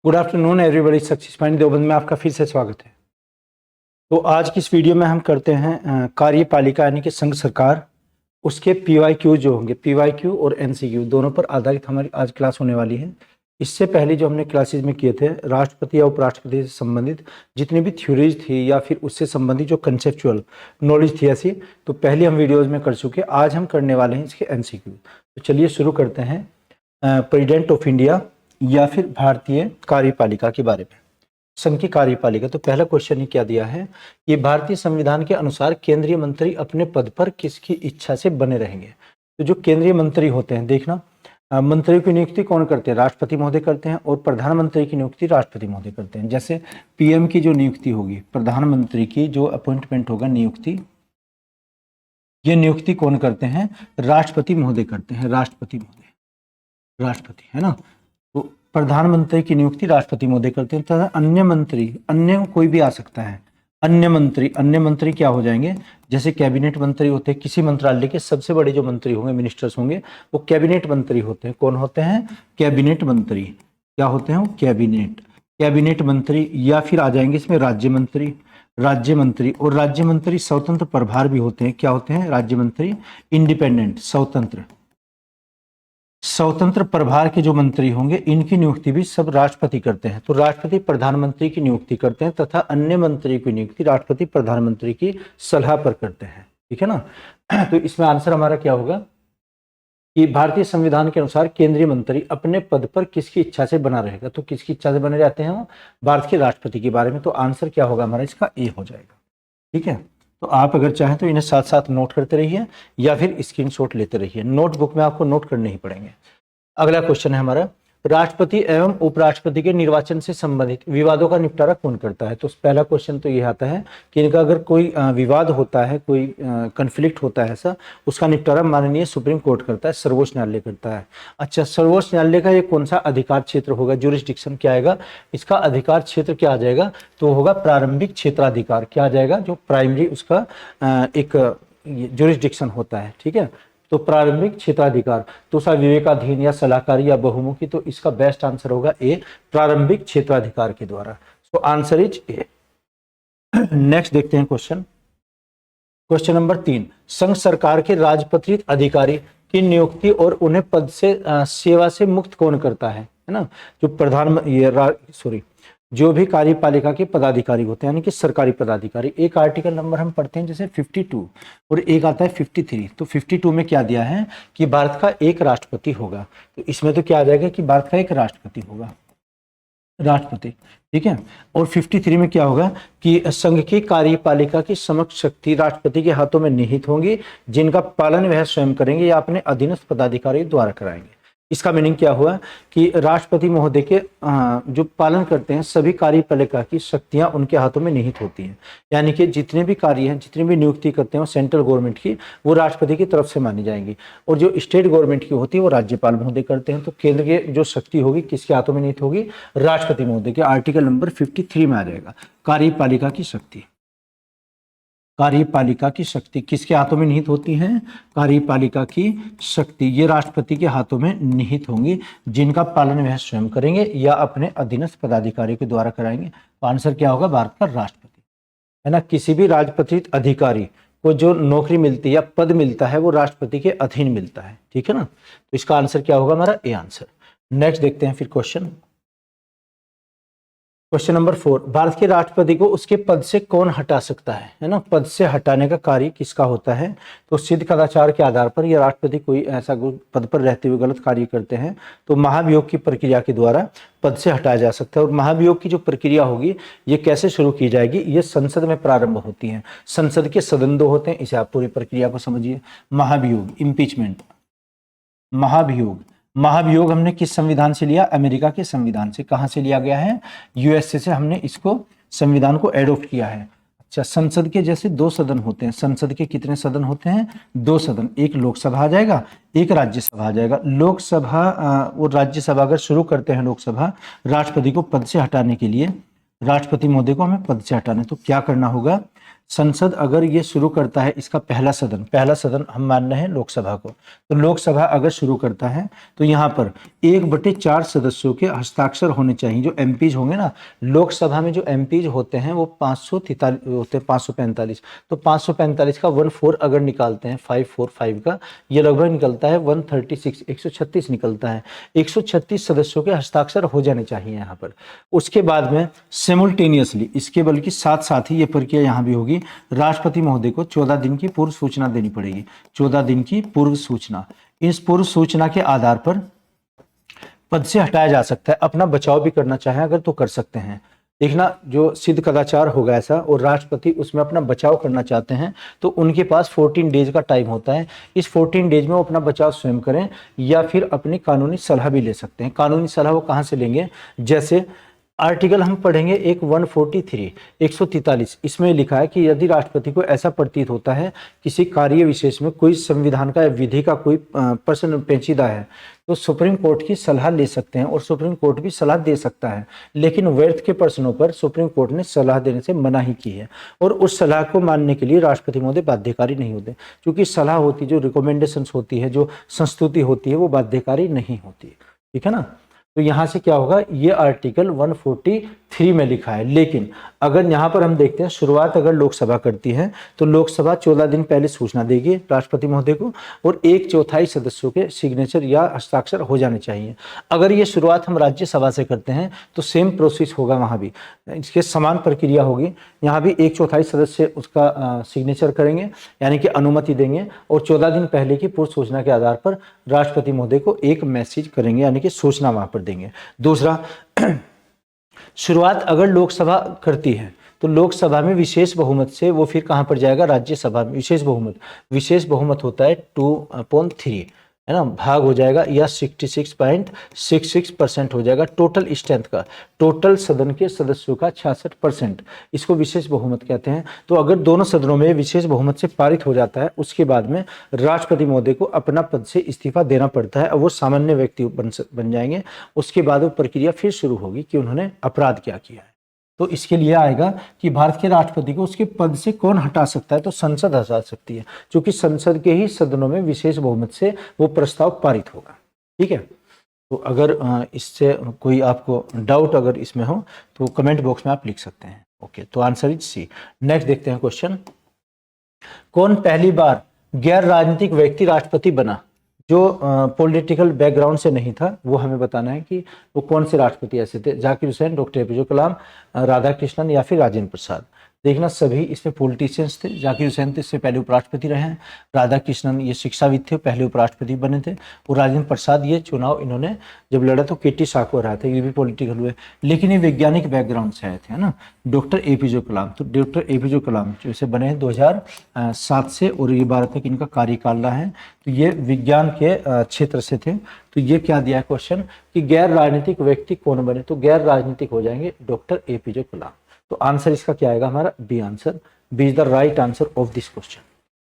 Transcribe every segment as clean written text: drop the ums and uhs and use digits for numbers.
Good afternoon everybody. Success point Deoband में आपका फिर से स्वागत है। तो आज की इस वीडियो में हम करते हैं कार्यपालिका यानी कि संघ सरकार, उसके PYQ जो होंगे, PYQ और NCQ दोनों पर आधारित हमारी आज क्लास होने वाली है। इससे पहले जो हमने क्लासेस में किए थे राष्ट्रपति या उपराष्ट्रपति से संबंधित जितनी भी थ्योरीज थी या फिर उससे संबंधित जो कंसेप्चुअल नॉलेज थी ऐसी, तो पहले हम वीडियोज में कर चुके। आज हम करने वाले हैं इसके NCQ। तो चलिए शुरू करते हैं प्रेसिडेंट ऑफ इंडिया या फिर भारतीय कार्यपालिका के बारे में। संघ की कार्यपालिका, तो पहला क्वेश्चन ही क्या दिया है कि भारतीय संविधान के अनुसार केंद्रीय मंत्री अपने पद पर किसकी इच्छा से बने रहेंगे। तो जो केंद्रीय मंत्री होते हैं, देखना मंत्रियों की नियुक्ति कौन करते हैं? राष्ट्रपति महोदय करते हैं। और प्रधानमंत्री की नियुक्ति राष्ट्रपति महोदय करते हैं। जैसे PM की जो नियुक्ति होगी, प्रधानमंत्री की जो अपॉइंटमेंट होगा, नियुक्ति, ये नियुक्ति कौन करते हैं? राष्ट्रपति महोदय करते हैं। राष्ट्रपति महोदय, राष्ट्रपति है ना। तो प्रधानमंत्री की नियुक्ति राष्ट्रपति महोदय करते हैं। तथा अन्य मंत्री, अन्य कोई भी आ सकता है। अन्य मंत्री क्या हो जाएंगे? जैसे कैबिनेट मंत्री होते हैं, किसी मंत्रालय के सबसे बड़े जो मंत्री होंगे, मिनिस्टर्स होंगे, वो कैबिनेट मंत्री होते हैं। कौन होते हैं? कैबिनेट मंत्री। क्या होते हैं वो? कैबिनेट मंत्री। या फिर आ जाएंगे इसमें राज्य मंत्री। और राज्य मंत्री स्वतंत्र प्रभार भी होते हैं। क्या होते हैं? राज्य मंत्री इंडिपेंडेंट, स्वतंत्र प्रभार के जो मंत्री होंगे, इनकी नियुक्ति भी सब राष्ट्रपति करते हैं। तो राष्ट्रपति प्रधानमंत्री की नियुक्ति करते हैं तथा अन्य मंत्री की नियुक्ति राष्ट्रपति प्रधानमंत्री की सलाह पर करते हैं। ठीक है ना। तो इसमें आंसर हमारा क्या होगा कि भारतीय संविधान के अनुसार केंद्रीय मंत्री अपने पद पर किसकी इच्छा से बना रहेगा। तो किसकी इच्छा से बने रहते हैं वो? भारत के राष्ट्रपति के बारे में। तो आंसर क्या होगा हमारा? इसका ए हो जाएगा। ठीक है। तो आप अगर चाहें तो इन्हें साथ साथ नोट करते रहिए या फिर स्क्रीनशॉट लेते रहिए। नोटबुक में आपको नोट करने ही पड़ेंगे। अगला क्वेश्चन है हमारा, राष्ट्रपति एवं उपराष्ट्रपति के निर्वाचन से संबंधित विवादों का निपटारा कौन करता है। तो पहला क्वेश्चन तो ये आता है कि इनका अगर कोई विवाद होता है, कोई कन्फ्लिक्ट होता है ऐसा, उसका निपटारा माननीय सुप्रीम कोर्ट करता है, सर्वोच्च न्यायालय करता है। अच्छा, सर्वोच्च न्यायालय का ये कौन सा अधिकार क्षेत्र होगा? ज्यूरिसडिक्शन क्या आएगा? इसका अधिकार क्षेत्र क्या आ जाएगा? तो होगा प्रारंभिक क्षेत्राधिकार। क्या आ जाएगा? जो प्राइमरी उसका एक ज्यूरिसडिक्शन होता है। ठीक है। तो प्रारंभिक क्षेत्राधिकार, तो विवेकाधीन या सलाहकारी या बहुमुखी, तो इसका बेस्ट आंसर होगा ए, प्रारंभिक क्षेत्राधिकार के द्वारा। तो आंसर इज ए। नेक्स्ट देखते हैं क्वेश्चन नंबर 3, संघ सरकार के राजपत्रित अधिकारी की नियुक्ति और उन्हें पद से सेवा से मुक्त कौन करता है ना। जो जो भी कार्यपालिका के पदाधिकारी होते हैं, यानी कि सरकारी पदाधिकारी, एक आर्टिकल नंबर हम पढ़ते हैं जैसे 52 और एक आता है 53। तो 52 में क्या दिया है कि भारत का एक राष्ट्रपति होगा। तो इसमें तो क्या आ जाएगा कि भारत का एक राष्ट्रपति होगा, राष्ट्रपति। ठीक है। और 53 में क्या होगा कि संघ की कार्यपालिका की समस्त शक्ति राष्ट्रपति के हाथों में निहित होंगी, जिनका पालन वह स्वयं करेंगे या अपने अधीनस्थ पदाधिकारी द्वारा कराएंगे। इसका मीनिंग क्या हुआ कि राष्ट्रपति महोदय के जो पालन करते हैं सभी कार्यपालिका की शक्तियां उनके हाथों में निहित होती हैं। यानी कि जितने भी कार्य हैं, जितनी भी नियुक्ति करते हैं सेंट्रल गवर्नमेंट की, वो राष्ट्रपति की तरफ से मानी जाएंगी। और जो स्टेट गवर्नमेंट की होती है वो राज्यपाल महोदय करते हैं। तो केंद्र की जो शक्ति होगी किसके हाथों में निहित होगी? राष्ट्रपति महोदय के। आर्टिकल नंबर 53 में आ जाएगा कार्यपालिका की शक्ति। कार्यपालिका की शक्ति किसके हाथों में निहित होती है? कार्यपालिका की शक्ति ये राष्ट्रपति के हाथों में निहित होंगी, जिनका पालन वह स्वयं करेंगे या अपने अधीनस्थ पदाधिकारियों के द्वारा कराएंगे। तो आंसर क्या होगा? भारत का राष्ट्रपति है ना। किसी भी राजपत्रित अधिकारी को जो नौकरी मिलती है या पद मिलता है वो राष्ट्रपति के अधीन मिलता है। ठीक है ना। तो इसका आंसर क्या होगा हमारा? A answer. नेक्स्ट देखते हैं फिर क्वेश्चन नंबर 4, भारत के राष्ट्रपति को उसके पद से कौन हटा सकता है ना। पद से हटाने का कार्य किसका होता है? तो सिद्ध कदाचार के आधार पर या राष्ट्रपति कोई ऐसा पद पर रहते हुए गलत कार्य करते हैं तो महाभियोग की प्रक्रिया के द्वारा पद से हटाया जा सकता है। और महाभियोग की जो प्रक्रिया होगी ये कैसे शुरू की जाएगी? ये संसद में प्रारंभ होती है। संसद के सदन 2 होते हैं, इसे आप पूरी प्रक्रिया को समझिए। महाभियोग, इम्पीचमेंट, महाभियोग हमने किस संविधान से लिया? अमेरिका के संविधान से। कहां से लिया गया है? USA से हमने इसको संविधान को एडॉप्ट किया है। अच्छा, संसद के जैसे 2 सदन होते हैं। संसद के कितने सदन होते हैं? 2 सदन। एक लोकसभा आ जाएगा, एक राज्यसभा आ जाएगा। लोकसभा और राज्यसभा अगर शुरू करते हैं लोकसभा, राष्ट्रपति को पद से हटाने के लिए, राष्ट्रपति महोदय को हमें पद से हटाना, तो क्या करना होगा? संसद अगर ये शुरू करता है, इसका पहला सदन हम मान रहे हैं लोकसभा को, तो लोकसभा अगर शुरू करता है तो यहाँ पर 1/4 सदस्यों के हस्ताक्षर होने चाहिए। जो एमपीज होंगे ना, लोकसभा में जो एमपीज होते हैं वो 543 होते हैं, 545, तो 545 का 1/4 अगर निकालते हैं 545 का, ये लगभग निकलता है 136, 136 निकलता है। 136 सदस्यों के हस्ताक्षर हो जाने चाहिए यहाँ पर। उसके बाद में सिमुल्टेनियसली, इसके बल्कि साथ साथ ही ये प्रक्रिया यहाँ भी होगी, राष्ट्रपति महोदय को 14 दिन की पूर्व सूचना देनी पड़ेगी। 14 दिन की पूर्व सूचना, इस पूर्व सूचना के आधार पर पद से हटाया जा सकता है। अपना बचाव भी करना चाहे अगर तो कर सकते हैं। देखना, जो सिद्ध कदाचार होगा ऐसा और राष्ट्रपति उसमें अपना बचाव करना चाहते हैं तो उनके पास 14 डेज का टाइम होता है। इस 14 डेज में वो अपना बचाव स्वयं करें या फिर अपनी कानूनी सलाह भी ले सकते हैं। कानूनी सलाह वो कहाँ से लेंगे, जैसे आर्टिकल हम पढ़ेंगे एक 143, 143, इसमें लिखा है कि यदि राष्ट्रपति को ऐसा प्रतीत होता है किसी कार्य विशेष में कोई संविधान का विधि का कोई प्रश्न पेचीदा है तो सुप्रीम कोर्ट की सलाह ले सकते हैं और सुप्रीम कोर्ट भी सलाह दे सकता है। लेकिन व्यर्थ के प्रश्नों पर सुप्रीम कोर्ट ने सलाह देने से मना ही की है और उस सलाह को मानने के लिए राष्ट्रपति महोदय बाध्यकारी नहीं होते, क्योंकि सलाह होती, जो रिकमेंडेशंस होती है, जो संस्तुति होती है, वो बाध्यकारी नहीं होती। ठीक है ना। तो यहाँ से क्या होगा, ये आर्टिकल 143 में लिखा है। लेकिन अगर यहाँ पर हम देखते हैं, शुरुआत अगर लोकसभा करती है तो लोकसभा 14 दिन पहले सूचना देगी राष्ट्रपति महोदय को और 1/4 सदस्यों के सिग्नेचर या हस्ताक्षर हो जाने चाहिए। अगर ये शुरुआत हम राज्यसभा से करते हैं तो सेम प्रोसेस होगा, वहाँ भी इसके समान प्रक्रिया होगी। यहाँ भी 1/4 सदस्य उसका सिग्नेचर करेंगे, यानी कि अनुमति देंगे और 14 दिन पहले की पूर्व सूचना के आधार पर राष्ट्रपति महोदय को एक मैसेज करेंगे, यानी कि सूचना वहाँ पर देंगे। दूसरा, शुरुआत अगर लोकसभा करती है तो लोकसभा में विशेष बहुमत से वो फिर कहां पर जाएगा, राज्यसभा में। विशेष बहुमत होता है 2/3, है ना, भाग हो जाएगा या 66.66% हो जाएगा टोटल स्ट्रेंथ का, टोटल सदन के सदस्यों का 66%, इसको विशेष बहुमत कहते हैं। तो अगर दोनों सदनों में विशेष बहुमत से पारित हो जाता है, उसके बाद में राष्ट्रपति महोदय को अपना पद से इस्तीफा देना पड़ता है और वो सामान्य व्यक्ति बन जाएंगे। उसके बाद वो प्रक्रिया फिर शुरू होगी कि उन्होंने अपराध क्या किया है। तो इसके लिए आएगा कि भारत के राष्ट्रपति को उसके पद से कौन हटा सकता है, तो संसद हटा सकती है, क्योंकि संसद के ही सदनों में विशेष बहुमत से वो प्रस्ताव पारित होगा। ठीक है। तो अगर इससे कोई आपको डाउट अगर इसमें हो तो कमेंट बॉक्स में आप लिख सकते हैं। ओके, तो आंसर इज सी। नेक्स्ट देखते हैं क्वेश्चन, कौन पहली बार गैर राजनीतिक व्यक्ति राष्ट्रपति बना? जो पॉलिटिकल बैकग्राउंड से नहीं था वो हमें बताना है कि वो कौन से राष्ट्रपति ऐसे थे। जाकिर हुसैन, डॉक्टर एपीजे कलाम, राधा कृष्णन या फिर राजेंद्र प्रसाद। देखना, सभी इसमें पॉलिटिशियंस थे। जाकिर हुसैन थे, इससे पहले उपराष्ट्रपति रहे हैं। राधा कृष्णन ये शिक्षाविद थे, पहले उपराष्ट्रपति बने थे। और राजेंद्र प्रसाद ये चुनाव इन्होंने जब लड़ा तो केटी साहब को हराया था, ये भी पॉलिटिकल हुए, लेकिन ये वैज्ञानिक बैकग्राउंड से आए थे, है ना। डॉक्टर एपीजे कलाम, तो डॉक्टर एपीजे कलाम जैसे बने हैं 2007 से और ये 12 तक इनका कार्यकाल रहा है। तो ये विज्ञान के क्षेत्र से थे। तो ये क्या दिया है क्वेश्चन कि गैर राजनीतिक व्यक्ति कौन बने, तो गैर राजनीतिक हो जाएंगे डॉक्टर एपीजे कलाम। तो आंसर इसका क्या आएगा हमारा, B answer. B is the right answer of this question.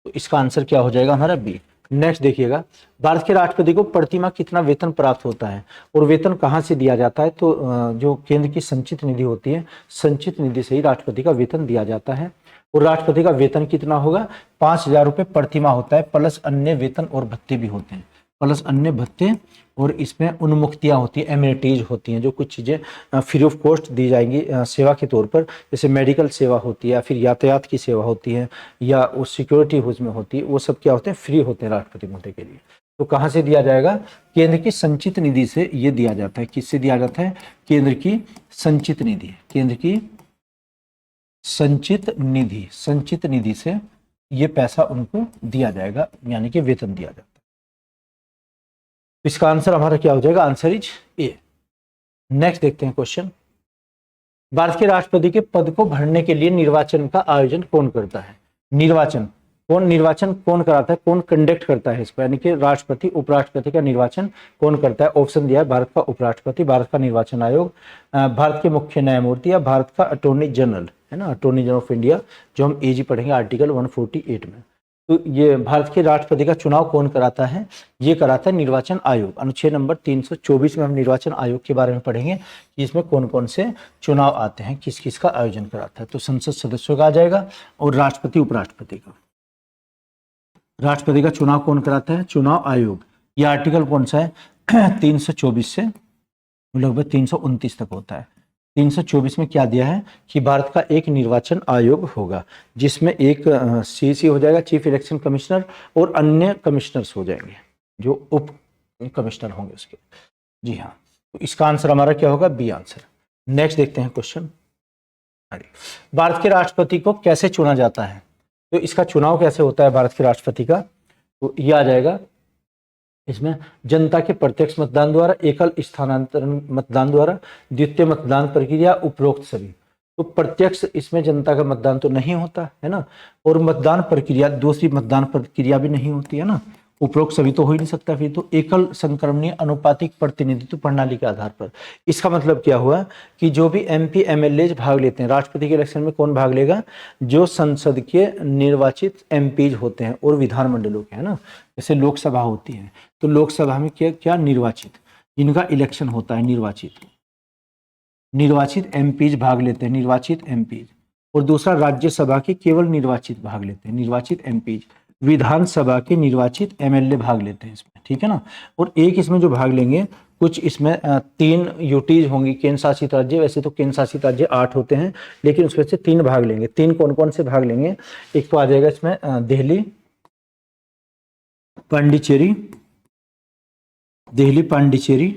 तो इसका आंसर क्या हो जाएगा हमारा, बी। नेक्स्ट देखिएगा, भारत के राष्ट्रपति को प्रतिमाह कितना वेतन प्राप्त होता है और वेतन कहाँ से दिया जाता है? तो जो केंद्र की संचित निधि होती है, संचित निधि से ही राष्ट्रपति का वेतन दिया जाता है। और राष्ट्रपति का वेतन कितना होगा, 5,000 रुपये प्रतिमाह होता है, प्लस अन्य वेतन और भत्ते भी होते हैं, प्लस अन्य भत्ते। और इसमें उन्मुक्तियां होती है, एमिनिटीज होती हैं, जो कुछ चीज़ें फ्री ऑफ कॉस्ट दी जाएंगी सेवा के तौर पर, जैसे मेडिकल सेवा होती है या फिर यातायात की सेवा होती है या वो सिक्योरिटी उसमें होती है, वो सब क्या होते हैं, फ्री होते हैं राष्ट्रपति महोदय के लिए। तो कहाँ से दिया जाएगा, केंद्र की संचित निधि से ये दिया जाता है। किससे दिया जाता है, केंद्र की संचित निधि, केंद्र की संचित निधि से ये पैसा उनको दिया जाएगा, यानी कि वेतन दिया जाता है। इसका आंसर हमारा क्या हो जाएगा, आंसर इज ए। नेक्स्ट देखते हैं क्वेश्चन, भारत के राष्ट्रपति के पद को भरने के लिए निर्वाचन का आयोजन कौन करता है? निर्वाचन कौन कराता है, कौन कंडक्ट करता है इसको, यानी कि राष्ट्रपति उपराष्ट्रपति का निर्वाचन कौन करता है? ऑप्शन दिया है, भारत का उपराष्ट्रपति, भारत का निर्वाचन आयोग, भारत के मुख्य न्यायमूर्ति या भारत का अटॉर्नी जनरल, है ना, अटॉर्नी जनरल ऑफ इंडिया, जो हम एजी पढ़ेंगे आर्टिकल 148 में। तो ये भारत के राष्ट्रपति का चुनाव कौन कराता है? ये कराता है निर्वाचन आयोग। अनुच्छेद नंबर 324 में हम निर्वाचन आयोग के बारे में पढ़ेंगे कि इसमें कौन कौन से चुनाव आते हैं, किस किस का आयोजन कराता है। तो संसद सदस्यों का आ जाएगा और राष्ट्रपति उपराष्ट्रपति का। राष्ट्रपति का चुनाव कौन कराता है? चुनाव आयोग। यह आर्टिकल कौन सा है? 324 से लगभग 329 तक होता है। 324 में क्या दिया है कि भारत का एक निर्वाचन आयोग होगा जिसमें एक सीसी हो जाएगा, चीफ इलेक्शन कमिश्नर, और अन्य कमिश्नर्स हो जाएंगे जो उप कमिश्नर होंगे उसके। जी हाँ, तो इसका आंसर हमारा क्या होगा? B answer. नेक्स्ट देखते हैं क्वेश्चन। भारत के राष्ट्रपति को कैसे चुना जाता है? तो इसका चुनाव कैसे होता है भारत के राष्ट्रपति का? तो ये आ जाएगा इसमें जनता के प्रत्यक्ष मतदान द्वारा, एकल स्थानांतरण मतदान द्वारा, द्वितीय मतदान प्रक्रिया, उपरोक्त सभी। तो प्रत्यक्ष इसमें जनता का मतदान तो नहीं होता है ना, और मतदान प्रक्रिया, दूसरी मतदान प्रक्रिया भी नहीं होती है ना, उपरोक्त सभी तो हो ही नहीं सकता। फिर तो एकल संक्रमणीय अनुपातिक प्रतिनिधित्व प्रणाली के आधार पर। इसका मतलब क्या हुआ कि जो भी एमपी एमएलए भाग लेते हैं राष्ट्रपति के इलेक्शन में, कौन भाग लेगा? जो संसद के निर्वाचित एमपीज होते हैं और विधानमंडलों के, है ना, जैसे लोकसभा होती है तो लोकसभा में क्या क्या निर्वाचित, जिनका इलेक्शन होता है, निर्वाचित एमपीज भाग लेते हैं, निर्वाचित एमपीज। और दूसरा राज्यसभा के केवल निर्वाचित भाग लेते हैं, निर्वाचित एमपीज। विधानसभा के निर्वाचित एमएलए भाग लेते हैं इसमें, ठीक है ना। और एक इसमें जो भाग लेंगे, कुछ इसमें 3 यूटीज होंगी, केंद्र शासित राज्य। वैसे तो केंद्र शासित राज्य 8 होते हैं, लेकिन उसमें से 3 भाग लेंगे। 3 कौन कौन से भाग लेंगे? एक तो आ जाएगा इसमें दिल्ली, पांडिचेरी,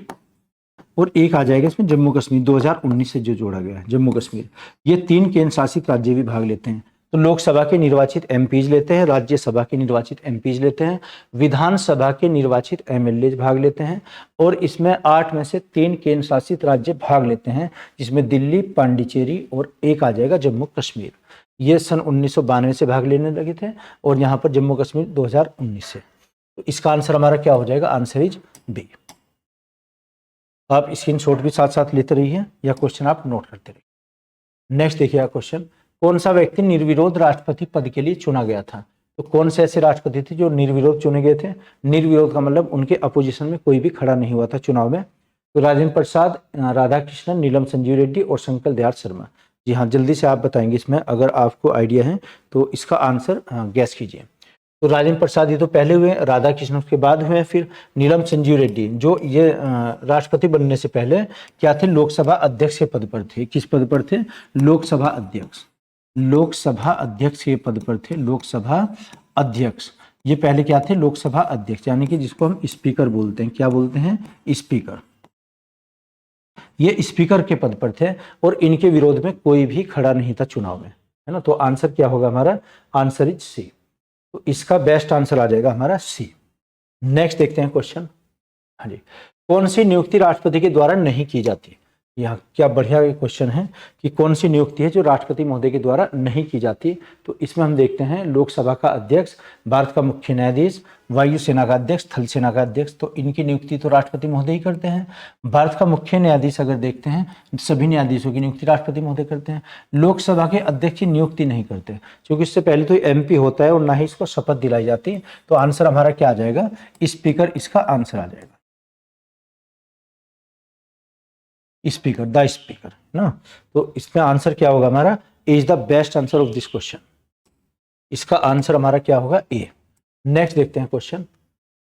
और एक आ जाएगा इसमें जम्मू कश्मीर, 2019 से जो जोड़ा गया है जम्मू कश्मीर। ये 3 केंद्र शासित राज्य भी भाग लेते हैं। तो लोकसभा के निर्वाचित एमपीज लेते हैं, राज्यसभा के निर्वाचित एमपीज लेते हैं, विधानसभा के निर्वाचित एमएलए भाग लेते हैं, और इसमें 8 में से 3 केंद्र शासित राज्य भाग लेते हैं, जिसमें दिल्ली, पांडिचेरी और एक आ जाएगा जम्मू कश्मीर। ये सन 1992 से भाग लेने लगे थे, और यहाँ पर जम्मू कश्मीर 2019 से। तो इसका आंसर हमारा क्या हो जाएगा? Answer is B. आप स्क्रीनशॉट भी साथ साथ लेते रहिए या क्वेश्चन आप नोट करते रहिए। नेक्स्ट देखिएगा क्वेश्चन, कौन सा व्यक्ति निर्विरोध राष्ट्रपति पद के लिए चुना गया था? तो कौन से ऐसे राष्ट्रपति थे जो निर्विरोध चुने गए थे? निर्विरोध का मतलब उनके अपोजिशन में कोई भी खड़ा नहीं हुआ था चुनाव में। तो राजेंद्र प्रसाद, राधाकृष्णन, नीलम संजीव रेड्डी और शंकर दयाल शर्मा। जी हाँ, जल्दी से आप बताएंगे इसमें, अगर आपको आइडिया है तो इसका आंसर गैस कीजिए। तो राजेंद्र प्रसाद ये तो पहले हुए, राधाकृष्णन के बाद हुए, फिर नीलम संजीव रेड्डी जो ये राष्ट्रपति बनने से पहले क्या थे? लोकसभा अध्यक्ष के पद पर थे। किस पद पर थे? लोकसभा अध्यक्ष। लोकसभा अध्यक्ष के पद पर थे, लोकसभा अध्यक्ष। ये पहले क्या थे? लोकसभा अध्यक्ष, यानी कि जिसको हम स्पीकर बोलते हैं। क्या बोलते हैं? स्पीकर। ये स्पीकर के पद पर थे और इनके विरोध में कोई भी खड़ा नहीं था चुनाव में, है ना। तो आंसर क्या होगा हमारा? Answer is C. तो इसका बेस्ट आंसर आ जाएगा हमारा सी। नेक्स्ट देखते हैं क्वेश्चन। हाँ जी, कौन सी नियुक्ति राष्ट्रपति के द्वारा नहीं की जाती? यहाँ क्या बढ़िया क्वेश्चन है कि कौन सी नियुक्ति है जो राष्ट्रपति महोदय के द्वारा नहीं की जाती। तो इसमें हम देखते हैं लोकसभा का अध्यक्ष, भारत का मुख्य न्यायाधीश, वायुसेना का अध्यक्ष, थल सेना का अध्यक्ष, तो इनकी नियुक्ति तो राष्ट्रपति महोदय ही करते हैं। भारत का मुख्य न्यायाधीश अगर देखते हैं, सभी न्यायाधीशों की नियुक्ति राष्ट्रपति महोदय करते हैं। लोकसभा के अध्यक्ष की नियुक्ति नहीं करते, क्योंकि इससे पहले तो एमपी होता है और ना ही इसको शपथ दिलाई जाती। तो आंसर हमारा क्या आ जाएगा? स्पीकर इसका आंसर आ जाएगा। स्पीकर, द स्पीकर ना। तो इसका आंसर क्या होगा हमारा? Is the best answer of this question. इसका आंसर हमारा क्या होगा? ए। नेक्स्ट देखते हैं क्वेश्चन,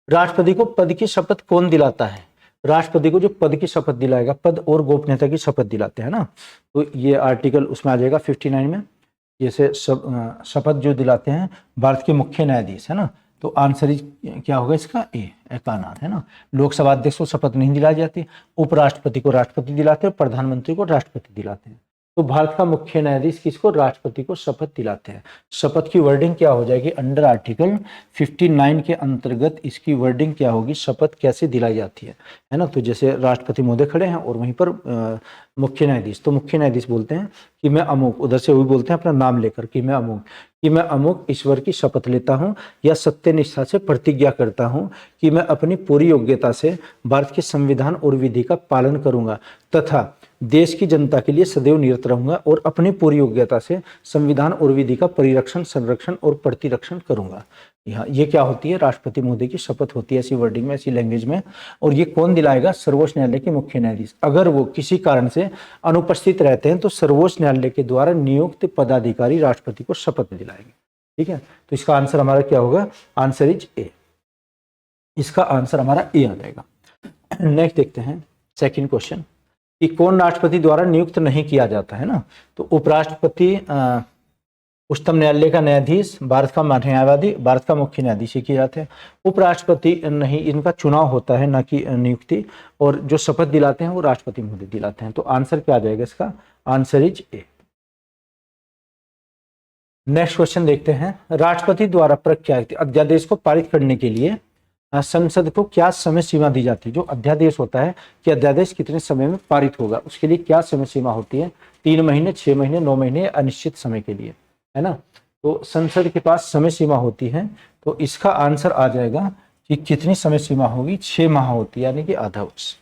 राष्ट्रपति को पद की शपथ कौन दिलाता है? राष्ट्रपति को जो पद की शपथ दिलाएगा, पद और गोपनीयता की शपथ दिलाते हैं ना, तो ये आर्टिकल उसमें आ जाएगा 59 में। जैसे शपथ जो दिलाते हैं भारत के मुख्य न्यायाधीश, है ना। तो आंसर क्या होगा इसका? ए, कानान, है ना। लोकसभा अध्यक्ष को शपथ नहीं दिलाई जाती, उपराष्ट्रपति को राष्ट्रपति दिलाते हैं, प्रधानमंत्री को राष्ट्रपति दिलाते हैं। तो भारत का मुख्य न्यायाधीश किसको? राष्ट्रपति को शपथ दिलाते हैं। शपथ की वर्डिंग क्या हो जाएगी? अंडर आर्टिकल 59 के अंतर्गत इसकी वर्डिंग क्या होगी? शपथ कैसे दिलाई जाती है ना। तो जैसे राष्ट्रपति महोदय खड़े हैं और वहीं पर मुख्य न्यायाधीश, तो मुख्य न्यायाधीश बोलते हैं कि मैं अमुक, उधर से वो भी बोलते हैं अपना नाम लेकर कि मैं अमुक ईश्वर की शपथ लेता हूं या सत्यनिष्ठा से प्रतिज्ञा करता हूं कि मैं अपनी पूरी योग्यता से भारत के संविधान और विधि का पालन करूंगा तथा देश की जनता के लिए सदैव निरत रहूंगा और अपनी पूरी योग्यता से संविधान और विधि का परिरक्षण, संरक्षण और प्रतिरक्षण करूंगा। यहाँ ये क्या होती है, राष्ट्रपति महोदय की शपथ होती है ऐसी वर्डिंग में, ऐसी लैंग्वेज में। और ये कौन दिलाएगा, सर्वोच्च न्यायालय के मुख्य न्यायाधीश। अगर वो किसी कारण से अनुपस्थित रहते हैं तो सर्वोच्च न्यायालय के द्वारा नियुक्त पदाधिकारी राष्ट्रपति को शपथ दिलाएंगे। ठीक है, तो इसका आंसर हमारा क्या होगा, आंसर इज ए। इसका आंसर हमारा ए आ जाएगा। नेक्स्ट देखते हैं सेकंड क्वेश्चन कि कौन राष्ट्रपति द्वारा नियुक्त नहीं किया जाता है ना। तो उपराष्ट्रपति, उच्चतम न्यायालय का न्यायाधीश, भारत का न्यायवादी, भारत का मुख्य न्यायाधीश ही किए जाते हैं। उपराष्ट्रपति नहीं, इनका चुनाव होता है ना कि नियुक्ति, और जो शपथ दिलाते हैं वो राष्ट्रपति महोदय दिलाते हैं। तो आंसर क्या आ जाएगा इसका, answer is a. Next question देखते हैं, राष्ट्रपति द्वारा प्रख्यात अध्यादेश को पारित करने के लिए संसद को क्या समय सीमा दी जाती है। जो अध्यादेश होता है कि अध्यादेश कितने समय में पारित होगा, उसके लिए क्या समय सीमा होती है, 3 महीने, 6 महीने, 9 महीने, अनिश्चित समय के लिए, है ना। तो संसद के पास समय सीमा होती है, तो इसका आंसर आ जाएगा कि कितनी समय सीमा होगी, 6 माह होती है, यानी कि आधा वर्ष,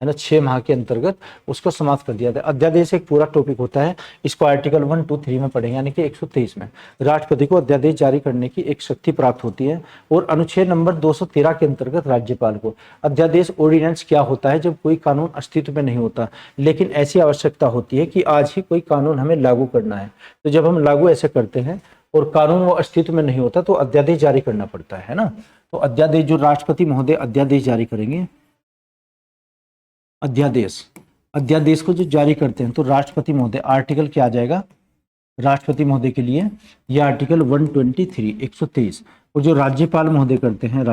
है ना। 6 माह के अंतर्गत उसको समाप्त कर दिया जाता है। अध्यादेश एक पूरा टॉपिक होता है, इसको आर्टिकल 1, 2, 3 में पढ़ेंगे, यानी कि 123 में राष्ट्रपति को अध्यादेश जारी करने की एक शक्ति प्राप्त होती है। और अनुच्छेद नंबर 213 के अंतर्गत राज्यपाल को अध्यादेश, ऑर्डिनेंस क्या होता है, जब कोई कानून अस्तित्व में नहीं होता लेकिन ऐसी आवश्यकता होती है कि आज ही कोई कानून हमें लागू करना है, तो जब हम लागू ऐसे करते हैं और कानून वो अस्तित्व में नहीं होता तो अध्यादेश जारी करना पड़ता है ना। तो अध्यादेश, जो राष्ट्रपति महोदय अध्यादेश जारी करेंगे, अध्यादेश को जो जारी करते हैं तो राष्ट्रपति महोदय, आर्टिकल क्या आ जाएगा राष्ट्रपति महोदय के लिए, यह आर्टिकल 123, 123। और जो राज्यपाल महोदय करते हैं,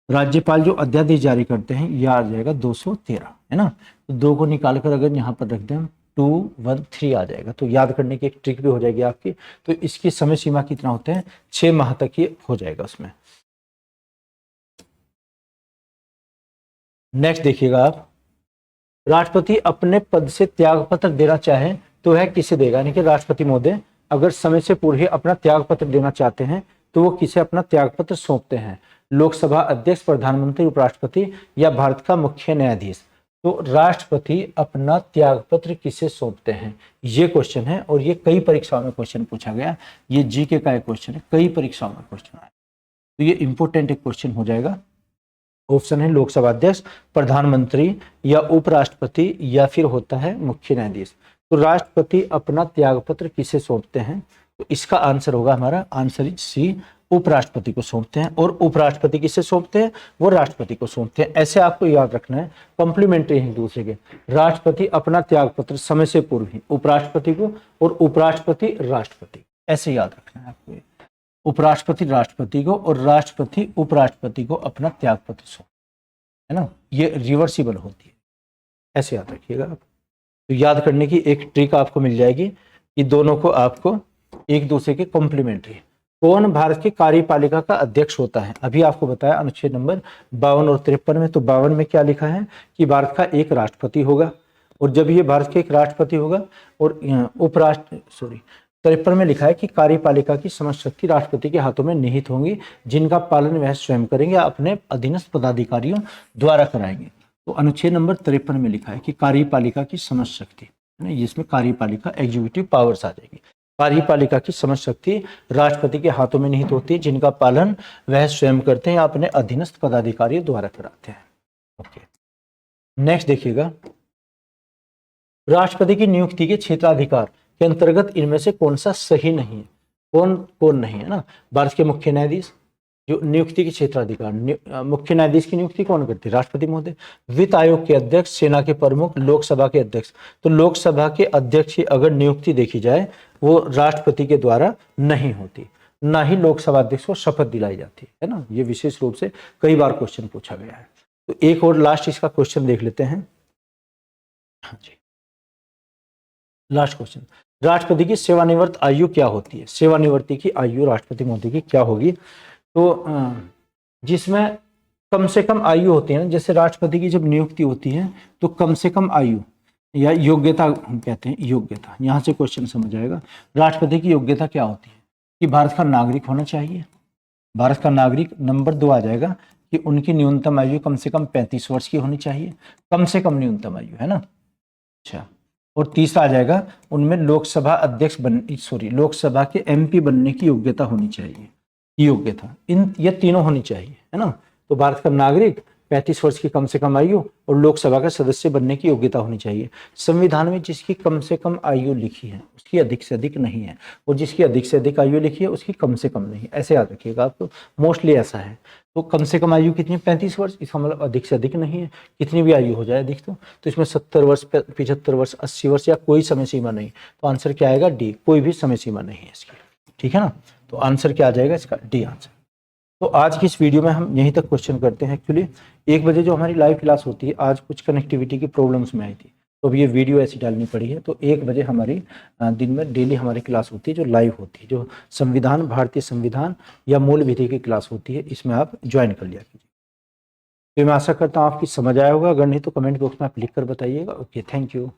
राज्यपाल जो अध्यादेश जारी करते हैं, यह आ जाएगा 213, है ना। तो 2 को निकालकर अगर यहाँ पर रख दें हम, 213 आ जाएगा। तो याद करने की एक ट्रिक भी हो जाएगी आपकी। तो इसकी समय सीमा कितना होते हैं, 6 माह तक ये हो जाएगा उसमें। नेक्स्ट देखिएगा आप, राष्ट्रपति अपने पद से त्यागपत्र देना चाहे तो वह किसे देगा, यानी कि राष्ट्रपति महोदय अगर समय से पूर्व ही अपना त्यागपत्र देना चाहते हैं तो वो किसे अपना त्यागपत्र सौंपते हैं, लोकसभा अध्यक्ष, प्रधानमंत्री, उपराष्ट्रपति या भारत का मुख्य न्यायाधीश। तो राष्ट्रपति अपना त्यागपत्र किसे सौंपते हैं, ये क्वेश्चन है। और ये कई परीक्षाओं में क्वेश्चन पूछा गया, ये जीके का एक क्वेश्चन है, कई परीक्षाओं में क्वेश्चन आया, तो ये इंपॉर्टेंट एक क्वेश्चन हो जाएगा। ऑप्शन है लोकसभा अध्यक्ष, प्रधानमंत्री या उपराष्ट्रपति या फिर होता है मुख्य न्यायाधीश। तो राष्ट्रपति अपना त्यागपत्र किसे सौंपते हैं, तो इसका आंसर होगा हमारा, आंसर इज सी, उपराष्ट्रपति को सौंपते हैं। और उपराष्ट्रपति किसे सौंपते हैं, वो राष्ट्रपति को सौंपते हैं। ऐसे आपको याद रखना है, कॉम्प्लीमेंट्री है एक दूसरे के। राष्ट्रपति अपना त्यागपत्र समय से पूर्व ही उपराष्ट्रपति को, और उपराष्ट्रपति राष्ट्रपति, ऐसे याद रखना है आपको। उपराष्ट्रपति राष्ट्रपति को और राष्ट्रपति उपराष्ट्रपति को अपना त्यागपत्र सौंप, है ना। ये रिवर्सिबल होती है, ऐसे याद रखिएगा आप। तो याद करने की एक ट्रिक आपको मिल जाएगी कि दोनों को आपको एक दूसरे के कॉम्प्लीमेंट्री। कौन भारत की कार्यपालिका का अध्यक्ष होता है, अभी आपको बताया अनुच्छेद नंबर 52 और 53 में। तो 52 में क्या लिखा है कि भारत का एक राष्ट्रपति होगा, और जब ये भारत के एक राष्ट्रपति होगा और 53 में लिखा है कि कार्यपालिका की समस्त शक्ति राष्ट्रपति के हाथों में निहित होंगी, जिनका पालन वह स्वयं करेंगे या अपने अधीनस्थ पदाधिकारियों द्वारा कराएंगे। तो अनुच्छेद नंबर 53 में लिखा है कि कार्यपालिका की समस्त शक्ति, इसमें कार्यपालिका एग्जीक्यूटिव पावर्स आ जाएगी। कार्यपालिका की समस्त शक्ति राष्ट्रपति के हाथों में निहित होती है, जिनका पालन वह स्वयं करते हैं या अपने अधीनस्थ पदाधिकारियों द्वारा कराते हैं। ओके, नेक्स्ट देखिएगा, राष्ट्रपति की नियुक्ति के क्षेत्राधिकार के अंतर्गत इनमें से कौन सा सही नहीं है, कौन नहीं है ना। भारत के मुख्य न्यायाधीश, जो नियुक्ति के क्षेत्राधिकार, मुख्य न्यायाधीश की नियुक्ति कौन करती है, राष्ट्रपति महोदय। वित्त आयोग के अध्यक्ष, सेना के प्रमुख, लोकसभा के अध्यक्ष। तो लोकसभा के अध्यक्ष की अगर नियुक्ति देखी जाए वो राष्ट्रपति के द्वारा नहीं होती, ना ही लोकसभा अध्यक्ष को शपथ दिलाई जाती है ना। ये विशेष रूप से कई बार क्वेश्चन पूछा गया है। तो एक और लास्ट इसका क्वेश्चन देख लेते हैं। हाँ जी, लास्ट क्वेश्चन, राष्ट्रपति की सेवानिवृत्त आयु क्या होती है। सेवानिवृत्ति की आयु राष्ट्रपति महोदय की क्या होगी, तो जिसमें कम से कम आयु होती है ना, जैसे राष्ट्रपति की जब नियुक्ति होती है तो कम से कम आयु या योग्यता हम कहते हैं, योग्यता, यहाँ से क्वेश्चन समझ आएगा। राष्ट्रपति की योग्यता क्या होती है कि भारत का नागरिक होना चाहिए, भारत का नागरिक। नंबर 2 आ जाएगा कि उनकी न्यूनतम आयु कम से कम 35 वर्ष की होनी चाहिए, कम से कम न्यूनतम आयु, है ना। अच्छा, और तीसरा आ जाएगा उनमें लोकसभा अध्यक्ष लोकसभा के MP बनने की योग्यता होनी चाहिए, योग्यता, ये तीनों होनी चाहिए, है ना। तो भारत का नागरिक, 35 वर्ष की कम से कम आयु और लोकसभा का सदस्य बनने की योग्यता होनी चाहिए। संविधान में जिसकी कम से कम आयु लिखी है उसकी अधिक से अधिक नहीं है, और जिसकी अधिक से अधिक आयु लिखी है उसकी कम से कम नहीं है, ऐसे याद रखिएगा आप। तो मोस्टली ऐसा है। तो कम से कम आयु कितनी, 35 वर्ष, इसका मतलब अधिक से अधिक नहीं है, कितनी भी आयु हो जाए अधिक। तो इसमें 70 वर्ष, 75 वर्ष, 80 वर्ष या कोई समय सीमा नहीं। तो आंसर क्या आएगा, डी, कोई भी समय सीमा नहीं है इसकी, ठीक है ना। तो आंसर क्या आ जाएगा इसका, डी आंसर। तो आज की इस वीडियो में हम यहीं तक क्वेश्चन करते हैं। एक्चुअली 1 बजे जो हमारी लाइव क्लास होती है, आज कुछ कनेक्टिविटी की प्रॉब्लम्स में आई थी, तो अब ये वीडियो ऐसी डालनी पड़ी है। तो 1 बजे हमारी दिन में डेली हमारी क्लास होती है जो लाइव होती है, जो संविधान, भारतीय संविधान या मूल विधि की क्लास होती है, इसमें आप ज्वाइन कर लिया कीजिए। तो मैं आशा करता हूँ आपकी समझ आया होगा, अगर नहीं तो कमेंट बॉक्स में आप लिख कर बताइएगा। Okay, thank you.